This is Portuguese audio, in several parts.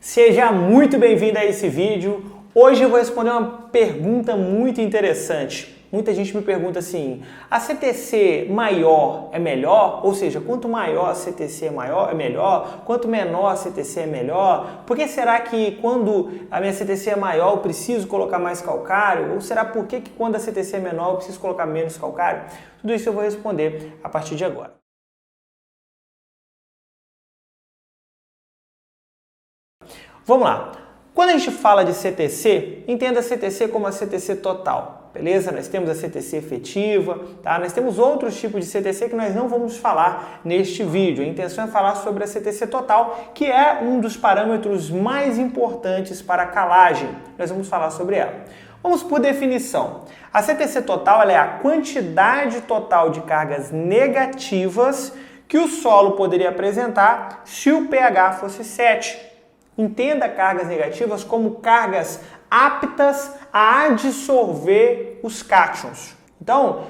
Seja muito bem-vindo a esse vídeo. Hoje eu vou responder uma pergunta muito interessante. Muita gente me pergunta assim, a CTC maior é melhor? Ou seja, quanto maior a CTC é melhor? Quanto menor a CTC é melhor? Por que será que quando a minha CTC é maior eu preciso colocar mais calcário? Ou será por que quando a CTC é menor eu preciso colocar menos calcário? Tudo isso eu vou responder a partir de agora. Vamos lá. Quando a gente fala de CTC, entenda a CTC como a CTC total, beleza? Nós temos a CTC efetiva, tá? Nós temos outros tipos de CTC que nós não vamos falar neste vídeo. A intenção é falar sobre a CTC total, que é um dos parâmetros mais importantes para a calagem. Nós vamos falar sobre ela. Vamos por definição. A CTC total ela é a quantidade total de cargas negativas que o solo poderia apresentar se o pH fosse 7. Entenda cargas negativas como cargas aptas a adsorver os cátions. Então,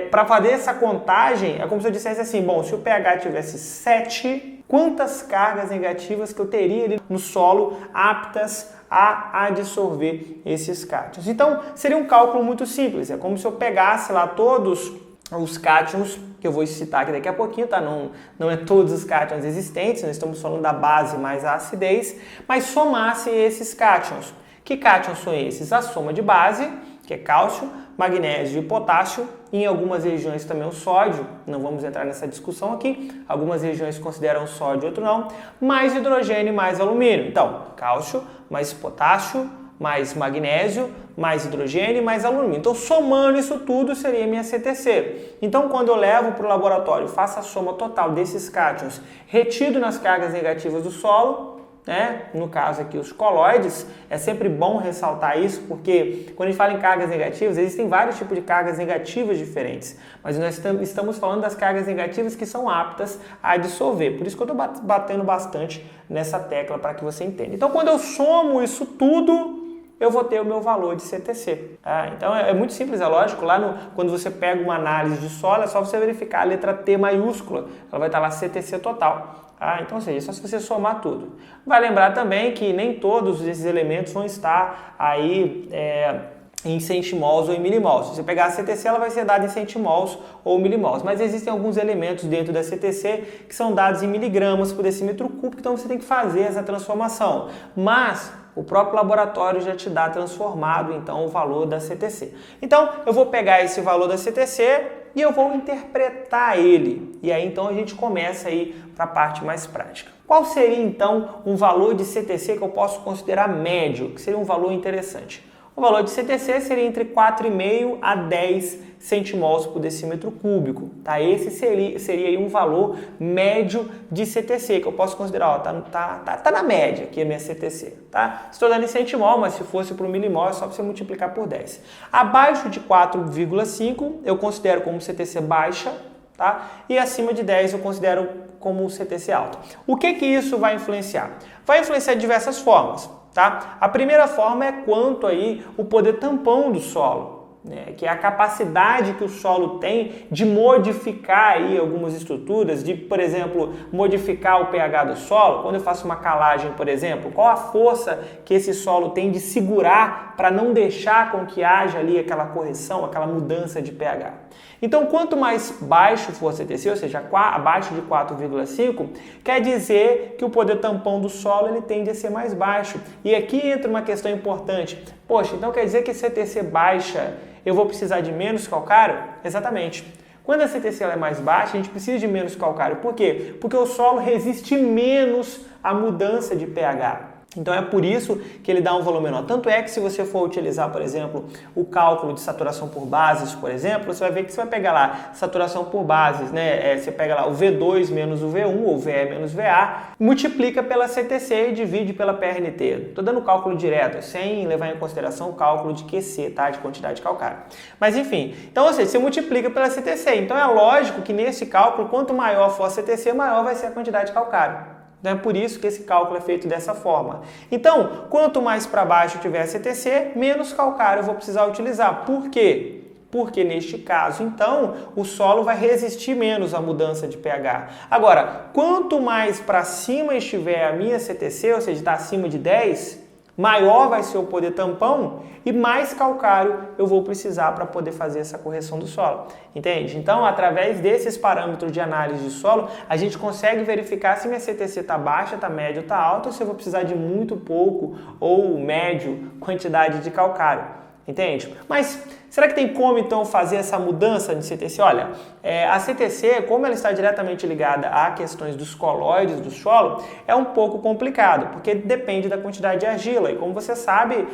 para fazer essa contagem, é como se eu dissesse assim, bom, se o pH tivesse 7, quantas cargas negativas que eu teria ali no solo aptas a adsorver esses cátions? Então, seria um cálculo muito simples, é como se eu pegasse lá todos os cátions, que eu vou citar aqui daqui a pouquinho, tá? Não é todos os cátions existentes, nós estamos falando da base mais a acidez, mas somasse esses cátions. Que cátions são esses? A soma de base, que é cálcio, magnésio e potássio, e em algumas regiões também o sódio, não vamos entrar nessa discussão aqui, algumas regiões consideram sódio, outras não, mais hidrogênio e mais alumínio. Então, cálcio mais potássio, mais magnésio, mais hidrogênio e mais alumínio. Então, somando isso tudo, seria minha CTC. Então, quando eu levo para o laboratório, faço a soma total desses cátions retido nas cargas negativas do solo, né? No caso aqui, os colóides, é sempre bom ressaltar isso, porque quando a gente fala em cargas negativas, existem vários tipos de cargas negativas diferentes, mas nós estamos falando das cargas negativas que são aptas a dissolver. Por isso que eu estou batendo bastante nessa tecla para que você entenda. Então, quando eu somo isso tudo, eu vou ter o meu valor de CTC. Tá? Então é muito simples, é lógico, quando você pega uma análise de solo, é só você verificar a letra T maiúscula, ela vai estar lá CTC total. Tá? Então, ou seja, é só se você somar tudo. Vai lembrar também que nem todos esses elementos vão estar aí em centimols ou em milimols. Se você pegar a CTC, ela vai ser dada em centimols ou milimols, mas existem alguns elementos dentro da CTC que são dados em miligramas por decímetro cúbico, então você tem que fazer essa transformação. Mas o próprio laboratório já te dá transformado, então, o valor da CTC. Então, eu vou pegar esse valor da CTC e eu vou interpretar ele. E aí, então, a gente começa aí para a parte mais prática. Qual seria, então, um valor de CTC que eu posso considerar médio, que seria um valor interessante? O valor de CTC seria entre 4,5 a 10 centimols por decímetro cúbico. Tá? Esse seria aí um valor médio de CTC, que eu posso considerar, ó, tá na média aqui a minha CTC. Tá? Estou dando em centimol, mas se fosse para o milimol é só você multiplicar por 10. Abaixo de 4,5 eu considero como CTC baixa, tá? E acima de 10 eu considero como CTC alto. O que isso vai influenciar? Vai influenciar de diversas formas. Tá? A primeira forma é quanto aí o poder tampão do solo, né? Que é a capacidade que o solo tem de modificar aí algumas estruturas, de, por exemplo, modificar o pH do solo. Quando eu faço uma calagem, por exemplo, qual a força que esse solo tem de segurar para não deixar com que haja ali aquela correção, aquela mudança de pH. Então, quanto mais baixo for a CTC, ou seja, abaixo de 4,5, quer dizer que o poder tampão do solo ele tende a ser mais baixo. E aqui entra uma questão importante. Poxa, então quer dizer que CTC baixa, eu vou precisar de menos calcário? Exatamente. Quando a CTC ela é mais baixa, a gente precisa de menos calcário. Por quê? Porque o solo resiste menos à mudança de pH. Então é por isso que ele dá um valor menor. Tanto é que se você for utilizar, por exemplo, o cálculo de saturação por bases, por exemplo, você vai ver que você vai pegar lá saturação por bases, né? Você pega lá o V2 menos o V1 ou VE menos VA, multiplica pela CTC e divide pela PRNT. Estou dando o cálculo direto, sem levar em consideração o cálculo de QC, tá? De quantidade de calcário. Mas enfim, então ou seja, você multiplica pela CTC. Então é lógico que nesse cálculo, quanto maior for a CTC, maior vai ser a quantidade de calcário. É por isso que esse cálculo é feito dessa forma. Então, quanto mais para baixo tiver a CTC, menos calcário eu vou precisar utilizar. Por quê? Porque neste caso, então, o solo vai resistir menos à mudança de pH. Agora, quanto mais para cima estiver a minha CTC, ou seja, está acima de 10, maior vai ser o poder tampão e mais calcário eu vou precisar para poder fazer essa correção do solo. Entende? Então, através desses parâmetros de análise de solo, a gente consegue verificar se minha CTC está baixa, está média ou está alta, ou se eu vou precisar de muito pouco ou médio quantidade de calcário. Entende? Mas será que tem como então fazer essa mudança de CTC? Olha, a CTC, como ela está diretamente ligada a questões dos colóides do solo, é um pouco complicado, porque depende da quantidade de argila. E como você sabe,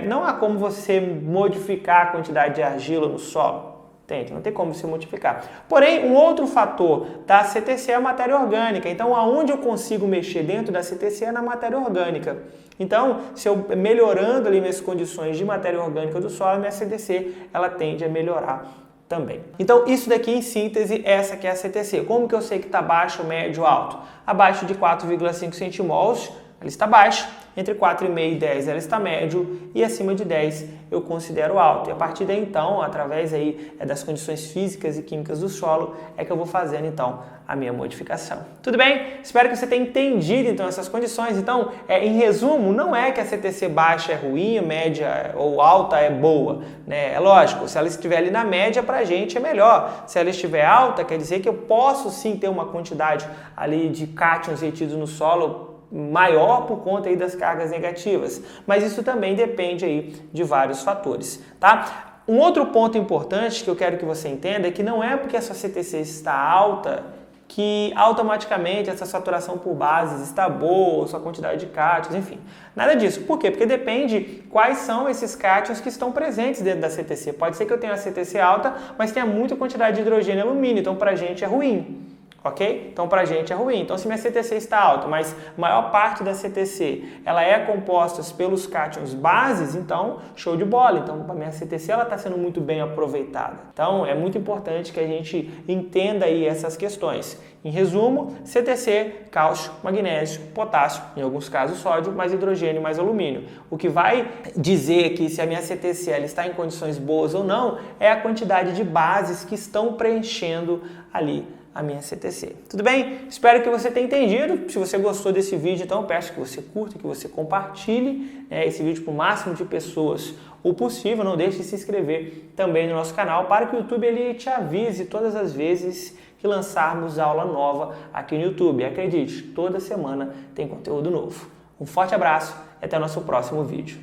não há como você modificar a quantidade de argila no solo. Entende? Não tem como se modificar. Porém, um outro fator da CTC é a matéria orgânica. Então, aonde eu consigo mexer dentro da CTC é na matéria orgânica. Então, se eu melhorando ali minhas condições de matéria orgânica do solo, minha CTC ela tende a melhorar também. Então, isso daqui em síntese, essa que é a CTC. Como que eu sei que está baixo, médio, alto? Abaixo de 4,5 centimols, ela está baixa. Entre 4,5 e 10 ela está médio e acima de 10 eu considero alto. E a partir daí então, através aí das condições físicas e químicas do solo, é que eu vou fazendo então a minha modificação. Tudo bem? Espero que você tenha entendido então essas condições. Então, em resumo, não é que a CTC baixa é ruim, média ou alta é boa, né? É lógico, se ela estiver ali na média para a gente é melhor. Se ela estiver alta, quer dizer que eu posso sim ter uma quantidade ali de cátions retidos no solo maior por conta aí das cargas negativas, mas isso também depende aí de vários fatores, tá? Um outro ponto importante que eu quero que você entenda é que não é porque a sua CTC está alta que automaticamente essa saturação por bases está boa, sua quantidade de cátions, enfim, nada disso. Por quê? Porque depende quais são esses cátions que estão presentes dentro da CTC. Pode ser que eu tenha a CTC alta, mas tenha muita quantidade de hidrogênio e alumínio, então pra gente é ruim. Ok? Então, para a gente é ruim. Então, se minha CTC está alta, mas a maior parte da CTC ela é composta pelos cátions bases, então, show de bola. Então, a minha CTC ela está sendo muito bem aproveitada. Então, é muito importante que a gente entenda aí essas questões. Em resumo, CTC, cálcio, magnésio, potássio, em alguns casos sódio, mais hidrogênio, mais alumínio. O que vai dizer que se a minha CTC ela está em condições boas ou não é a quantidade de bases que estão preenchendo ali a minha CTC. Tudo bem? Espero que você tenha entendido. Se você gostou desse vídeo, então eu peço que você curta, que você compartilhe esse vídeo para o máximo de pessoas o possível. Não deixe de se inscrever também no nosso canal para que o YouTube ele te avise todas as vezes que lançarmos aula nova aqui no YouTube. Acredite, toda semana tem conteúdo novo. Um forte abraço e até o nosso próximo vídeo.